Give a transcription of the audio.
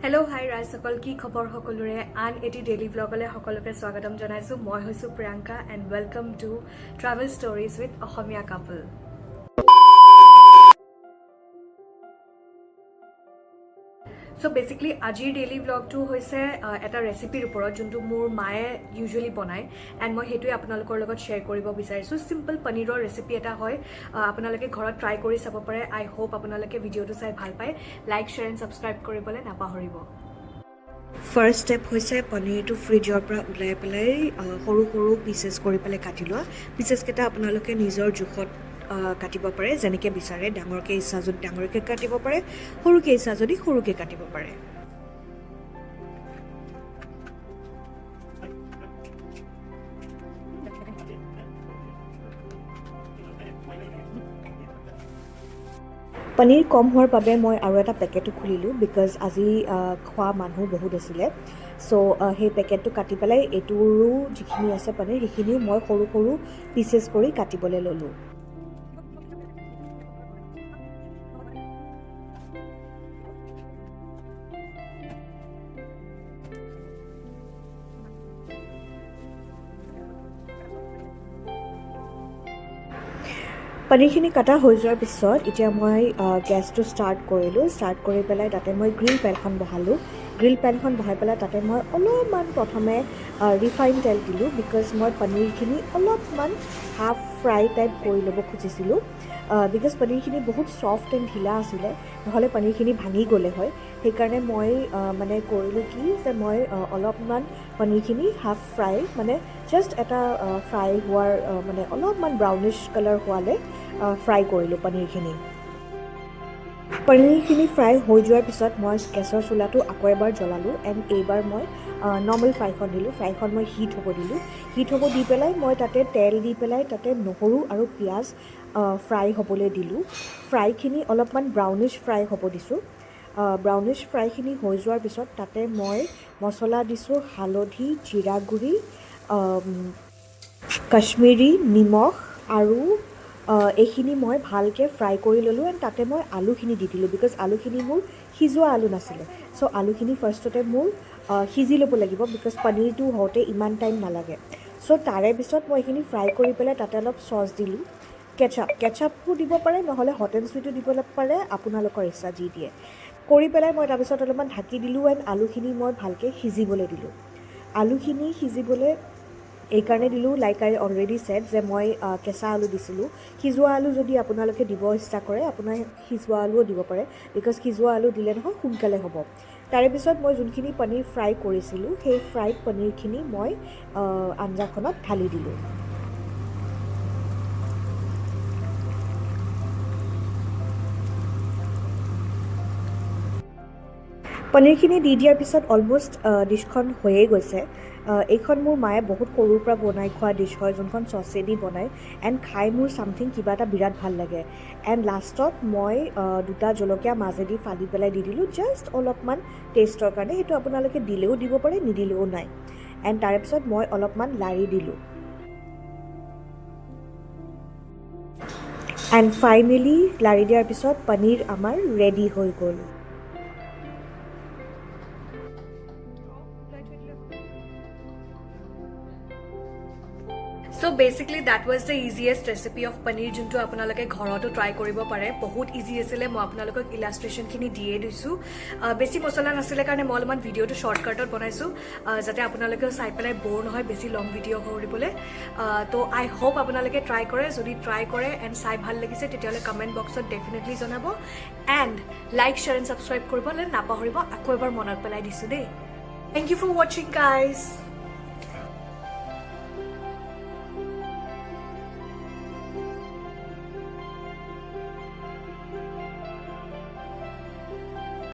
Hello, hi, Rai Sakol ki khobor hokolure and eti daily vlogale hokoloke swagatam janaisu. Moi hoisu Priyanka and welcome to Travel Stories with Assamese couple. So basically, আজিৰ daily vlog to hoise eta recipe oporot juntu mur mae usually banai and moi hetuye apnalokor logot share koribo bisarisu. Simple paneeror recipe eta hoy apnaloke ghorot try kori sabo pare. I hope apnaloke video to sai bhal pai. Like, share and subscribe koribole napahoribo. First step hoise paneer to fridge or pra ulai pelai horu horu pieces kori pelai kati loa. Pieces keta apnaloke nijor jukhot কাটিব পাৰে যেনেকে বিচাৰে ডাঙৰকে ইচ্ছা যদি ডাঙৰকে কাটিব পাৰে সৰুকে ইচ্ছা যদি সৰুকে কাটিব পাৰে পনীৰ কম হোৱাৰ বাবে মই আৰু এটা পেকেটো খুলিলো বিকজ আজি খোৱা মানুহ বহুত আছিল সো সেই পেকেটটো কাটি পেলাই এটোৰো যিখিনি আছে পনীৰ সেইখিনি মই সৰু সৰু পিসেস কৰি কাটিবলে ললো পনীৰখিনি কাটা হৈ যোৱাৰ পিছত এতিয়া মই গ্যাসটো স্টাৰ্ট কৰি পেলাই তাতে মই গ্ৰিল পেনখন বহালো গ্ৰিল পেনখন বহাই পেলাই তাতে মই অলপমান প্ৰথমে ৰিফাইন তেল দিলো বিকজ মই পনীৰখিনি অলপমান হাফ ফ্ৰাই টাইপ কৰি ল'ব খুজিছিলোঁ বিকজ পনীৰখিনি বহুত সফট এণ্ড ঢিলা আছিলে নহ'লে পনীৰখিনি ভাঙি গ'লে হয় সেইকাৰণে মই মানে কৰিলোঁ কি যে মই অলপমান পনীৰখিনি হাফ ফ্ৰাই মানে জাষ্ট এটা ফ্ৰাই হোৱাৰ মানে অলপমান ব্ৰাউনিছ কালাৰ হোৱালে ফ্ৰাই কৰিলোঁ পনীৰখিনি ফ্ৰাই হৈ যোৱাৰ পিছত মই গেছৰ চুলাটো আকৌ এবাৰ জ্বলালোঁ এণ্ড এইবাৰ মই নৰ্মেল ফ্ৰাইখন দিলোঁ ফ্ৰাইখন মই হিট হ'ব দিলোঁ হিট হ'ব দি পেলাই মই তাতে তেল দি পেলাই তাতে নহৰু আৰু পিঁয়াজ ফ্ৰাই হ'বলৈ দিলোঁ ফ্ৰাইখিনি অলপমান ব্ৰাউনিছ ফ্ৰাই হ'ব দিছোঁ ব্ৰাউনিছ ফ্ৰাইখিনি হৈ যোৱাৰ পিছত তাতে মই মছলা দিছোঁ হালধি জিৰা গুড়ি কাশ্মীৰী নিমখ আৰু এইখিনি মই ভালকৈ ফ্ৰাই কৰি ল'লোঁ এণ্ড তাতে মই আলুখিনি দি দিলোঁ বিকজ আলুখিনি মোৰ সিজোৱা আলু নাছিলে চ' আলুখিনি ফাৰ্ষ্টতে মোৰ সিজি ল'ব লাগিব বিকজ পনীৰটো হওঁতে ইমান টাইম নালাগে চ' তাৰে পিছত মই এইখিনি ফ্ৰাই কৰি পেলাই তাতে অলপ চচ দিলোঁ কেচাপো দিব পাৰে নহ'লে হট এণ্ড চুইটো দিব পাৰে আপোনালোকৰ ইচ্ছা যি দিয়ে কৰি পেলাই মই তাৰপিছত অলপমান ঢাকি দিলোঁ এণ্ড আলুখিনি মই ভালকৈ সিজিবলৈ দিলোঁ আলুখিনি সিজিবলৈ এইকাৰণে দিলোঁ লাইক আই অলৰেডি ছেড যে মই কেঁচা আলু দিছিলোঁ সিজোৱা আলু যদি আপোনালোকে দিব ইচ্ছা কৰে আপোনাৰ সিজোৱা আলুও দিব পাৰে বিকজ সিজোৱা আলু দিলে নহয় সোনকালে হ'ব তাৰে পিছত মই যোনখিনি পনীৰ ফ্ৰাই কৰিছিলোঁ সেই ফ্ৰাইড পনীৰখিনি মই আঞ্জাখনত ঢালি দিলোঁ পনীৰখিনি দি দিয়াৰ পিছত অলমষ্ট ডিছখন হৈয়ে গৈছে এইখন মোৰ মায়ে বহুত সৰুৰ পৰা বনাই খোৱা ডিছ হয় যোনখন চচেদি বনায় এণ্ড খাই মোৰ ছামথিং কিবা এটা বিৰাট ভাল লাগে এণ্ড লাষ্টত মই দুটা জলকীয়া মাজেদি ফালি পেলাই দি দিলোঁ জাষ্ট অলপমান টেষ্টৰ কাৰণে সেইটো আপোনালোকে দিলেও দিব পাৰে নিদিলেও নাই এণ্ড তাৰে পিছত মই অলপমান লাৰি দিলোঁ এণ্ড ফাইনেলি লাৰি দিয়াৰ পিছত পনীৰ আমাৰ ৰেডি হৈ গ'ল So basically that was the easiest recipe of paneer juntu apnaloke ghoroto try koribo pare bahut easy asile moi apnalokok illustration khini diye disu besi masala nasile karone moi alman video to shortcut ot banaisu jate apnaloke sai pelai bore nohoy besi long video koribole to I hope apnaloke try kore jodi try kore and sai bhal lagise tetiale comment box ot definitely janabo and like share and subscribe koribole napahoribo akko ebar monat pelai disu dei thank you for watching guys